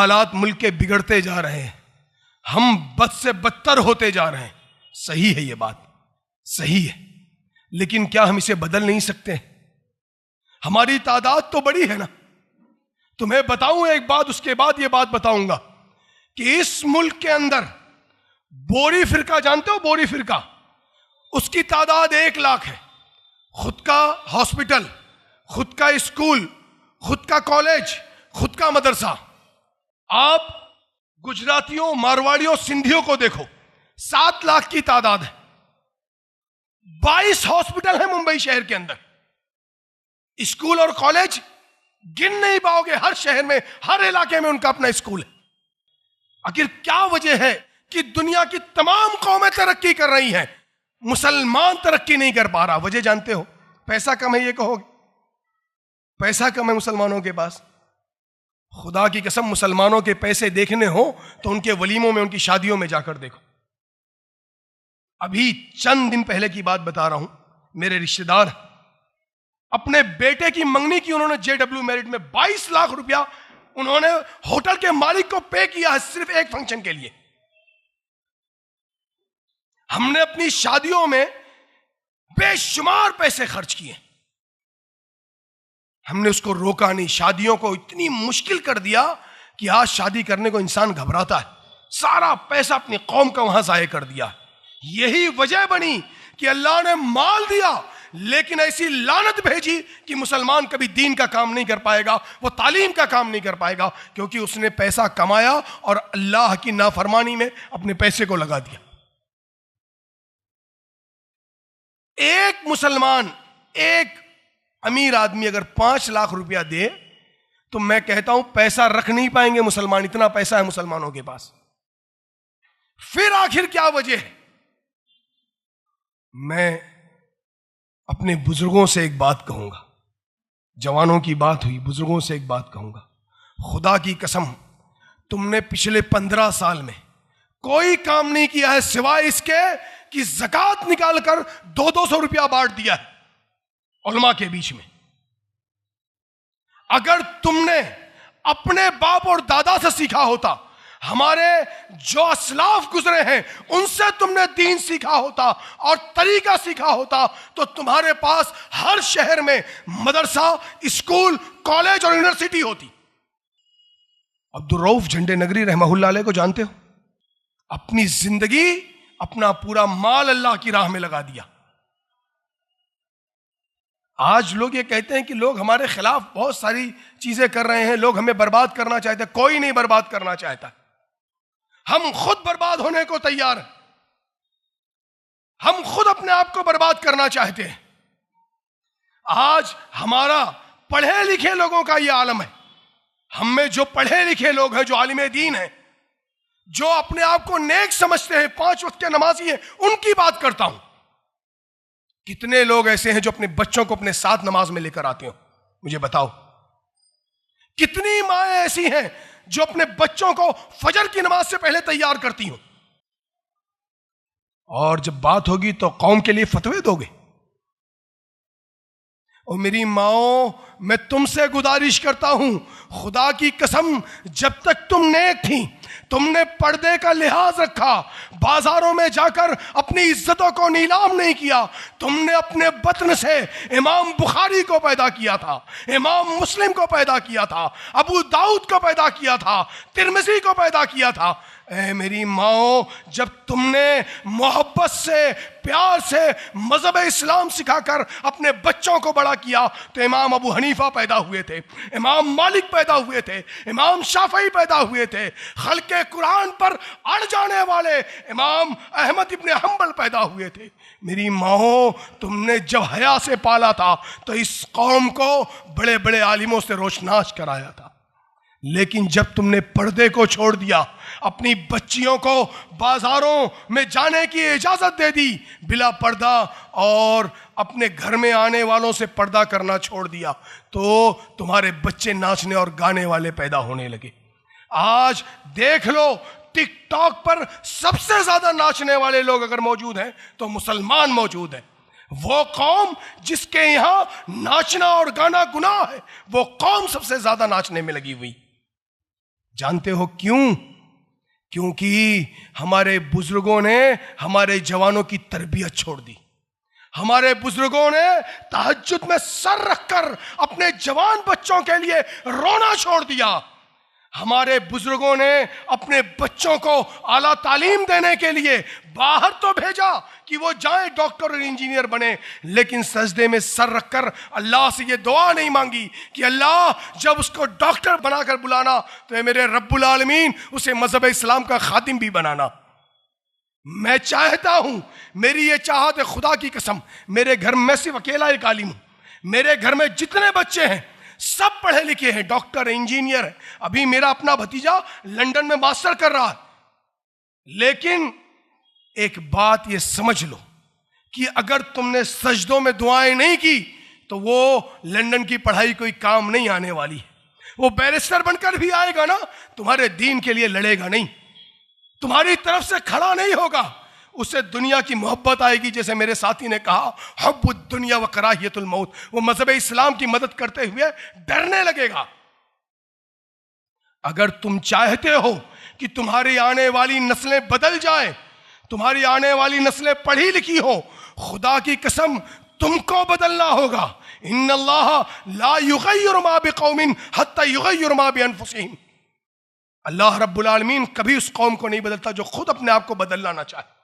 حالات ملک کے بگڑتے جا رہے ہیں، ہم بد سے بدتر ہوتے جا رہے ہیں. صحیح ہے، یہ بات صحیح ہے، لیکن کیا ہم اسے بدل نہیں سکتے؟ ہماری تعداد تو بڑی ہے نا. تمہیں بتاؤں ایک بات، اس کے بعد یہ بات بتاؤں گا کہ اس ملک کے اندر بوری فرقہ، جانتے ہو بوری فرقہ؟ اس کی تعداد 1 لاکھ ہے. خود کا ہاسپٹل، خود کا اسکول، خود کا کالج، خود کا مدرسہ. آپ گجراتیوں، مارواڑیوں، سندھیوں کو دیکھو، 7 لاکھ کی تعداد ہے. 22 ہاسپٹل ہیں ممبئی شہر کے اندر. اسکول اور کالج گن نہیں پاؤ گے، ہر شہر میں، ہر علاقے میں ان کا اپنا اسکول ہے. آخر کیا وجہ ہے کہ دنیا کی تمام قومیں ترقی کر رہی ہیں، مسلمان ترقی نہیں کر پا رہا؟ وجہ جانتے ہو؟ پیسہ کم ہے، یہ کہو گے پیسہ کم ہے مسلمانوں کے پاس. خدا کی قسم، مسلمانوں کے پیسے دیکھنے ہوں تو ان کے ولیموں میں، ان کی شادیوں میں جا کر دیکھو. ابھی چند دن پہلے کی بات بتا رہا ہوں، میرے رشتہ دار اپنے بیٹے کی منگنی کی، انہوں نے JW میرٹ میں 22 لاکھ روپیہ انہوں نے ہوٹل کے مالک کو پے کیا ہے صرف ایک فنکشن کے لیے. ہم نے اپنی شادیوں میں بے شمار پیسے خرچ کیے، ہم نے اس کو روکا نہیں. شادیوں کو اتنی مشکل کر دیا کہ آج شادی کرنے کو انسان گھبراتا ہے. سارا پیسہ اپنی قوم کا وہاں ضائع کر دیا. یہی وجہ بنی کہ اللہ نے مال دیا لیکن ایسی لعنت بھیجی کہ مسلمان کبھی دین کا کام نہیں کر پائے گا، وہ تعلیم کا کام نہیں کر پائے گا، کیونکہ اس نے پیسہ کمایا اور اللہ کی نافرمانی میں اپنے پیسے کو لگا دیا. ایک مسلمان، ایک امیر آدمی اگر 5 لاکھ روپیہ دے تو میں کہتا ہوں پیسہ رکھ نہیں پائیں گے مسلمان، اتنا پیسہ ہے مسلمانوں کے پاس. پھر آخر کیا وجہ ہے؟ میں اپنے بزرگوں سے ایک بات کہوں گا، جوانوں کی بات ہوئی، بزرگوں سے ایک بات کہوں گا. خدا کی قسم، تم نے پچھلے 15 سال میں کوئی کام نہیں کیا ہے سوائے اس کے کہ زکوٰۃ نکال کر 200 روپیہ بانٹ دیا ہے علماء کے بیچ میں. اگر تم نے اپنے باپ اور دادا سے سیکھا ہوتا، ہمارے جو اسلاف گزرے ہیں ان سے تم نے دین سیکھا ہوتا اور طریقہ سیکھا ہوتا، تو تمہارے پاس ہر شہر میں مدرسہ، اسکول، کالج اور یونیورسٹی ہوتی. عبدالرؤف جھنڈے نگری رحمہ اللہ علیہ کو جانتے ہو؟ اپنی زندگی، اپنا پورا مال اللہ کی راہ میں لگا دیا. آج لوگ یہ کہتے ہیں کہ لوگ ہمارے خلاف بہت ساری چیزیں کر رہے ہیں، لوگ ہمیں برباد کرنا چاہتے ہیں. کوئی نہیں برباد کرنا چاہتا، ہم خود برباد ہونے کو تیار ہیں. ہم خود اپنے آپ کو برباد کرنا چاہتے ہیں. آج ہمارا پڑھے لکھے لوگوں کا یہ عالم ہے. ہم میں جو پڑھے لکھے لوگ ہیں، جو عالم دین ہیں، جو اپنے آپ کو نیک سمجھتے ہیں، 5 وقت کے نمازی ہیں، ان کی بات کرتا ہوں. کتنے لوگ ایسے ہیں جو اپنے بچوں کو اپنے ساتھ نماز میں لے کر آتے ہو؟ مجھے بتاؤ. کتنی مائیں ایسی ہیں جو اپنے بچوں کو فجر کی نماز سے پہلے تیار کرتی ہوں، اور جب بات ہوگی تو قوم کے لیے فتوے دو گے. اور میری ماؤں، میں تم سے گزارش کرتا ہوں، خدا کی قسم، جب تک تم نیک تھیں، تم نے پردے کا لحاظ رکھا، بازاروں میں جا کر اپنی عزتوں کو نیلام نہیں کیا. تم نے اپنے بطن سے امام بخاری کو پیدا کیا تھا، امام مسلم کو پیدا کیا تھا، ابو داؤد کو پیدا کیا تھا، ترمذی کو پیدا کیا تھا. اے میری ماؤں، جب تم نے محبت سے، پیار سے مذہب اسلام سکھا کر اپنے بچوں کو بڑا کیا تو امام ابو حنیفہ پیدا ہوئے تھے، امام مالک پیدا ہوئے تھے، امام شافعی پیدا ہوئے تھے، خلق قرآن پر اڑ جانے والے امام احمد ابن حنبل پیدا ہوئے تھے. میری ماؤں، تم نے جب حیا سے پالا تھا تو اس قوم کو بڑے بڑے عالموں سے روشناس کرایا تھا. لیکن جب تم نے پردے کو چھوڑ دیا، اپنی بچیوں کو بازاروں میں جانے کی اجازت دے دی بلا پردہ، اور اپنے گھر میں آنے والوں سے پردہ کرنا چھوڑ دیا، تو تمہارے بچے ناچنے اور گانے والے پیدا ہونے لگے. آج دیکھ لو، ٹک ٹاک پر سب سے زیادہ ناچنے والے لوگ اگر موجود ہیں تو مسلمان موجود ہیں. وہ قوم جس کے یہاں ناچنا اور گانا گناہ ہے، وہ قوم سب سے زیادہ ناچنے میں لگی ہوئی. جانتے ہو کیوں؟ کیونکہ ہمارے بزرگوں نے ہمارے جوانوں کی تربیت چھوڑ دی. ہمارے بزرگوں نے تہجد میں سر رکھ کر اپنے جوان بچوں کے لیے رونا چھوڑ دیا. ہمارے بزرگوں نے اپنے بچوں کو اعلیٰ تعلیم دینے کے لیے باہر تو بھیجا کہ وہ جائیں ڈاکٹر اور انجینئر بنے، لیکن سجدے میں سر رکھ کر اللہ سے یہ دعا نہیں مانگی کہ اللہ جب اس کو ڈاکٹر بنا کر بلانا تو اے میرے رب العالمین اسے مذہب اسلام کا خادم بھی بنانا. میں چاہتا ہوں، میری یہ چاہت ہے خدا کی قسم، میرے گھر میں صرف اکیلا ایک عالم ہوں. میرے گھر میں جتنے بچے ہیں سب پڑھے لکھے ہیں، ڈاکٹر انجینئر ہیں. ابھی میرا اپنا بھتیجا لندن میں ماسٹر کر رہا ہے. لیکن ایک بات یہ سمجھ لو کہ اگر تم نے سجدوں میں دعائیں نہیں کی تو وہ لندن کی پڑھائی کوئی کام نہیں آنے والی ہے. وہ بیرسٹر بن کر بھی آئے گا نا، تمہارے دین کے لیے لڑے گا نہیں، تمہاری طرف سے کھڑا نہیں ہوگا. اسے دنیا کی محبت آئے گی، جیسے میرے ساتھی نے کہا حب الدنیا و کراہیت الموت. وہ مذہب اسلام کی مدد کرتے ہوئے ڈرنے لگے گا. اگر تم چاہتے ہو کہ تمہاری آنے والی نسلیں بدل جائیں، تمہاری آنے والی نسلیں پڑھی لکھی ہو، خدا کی قسم تم کو بدلنا ہوگا. ان اللہ لا یغیر ما بقوم حتی یغیر ما بانفسہم. اللہ رب العالمین کبھی اس قوم کو نہیں بدلتا جو خود اپنے آپ کو بدلنا نہ چاہے.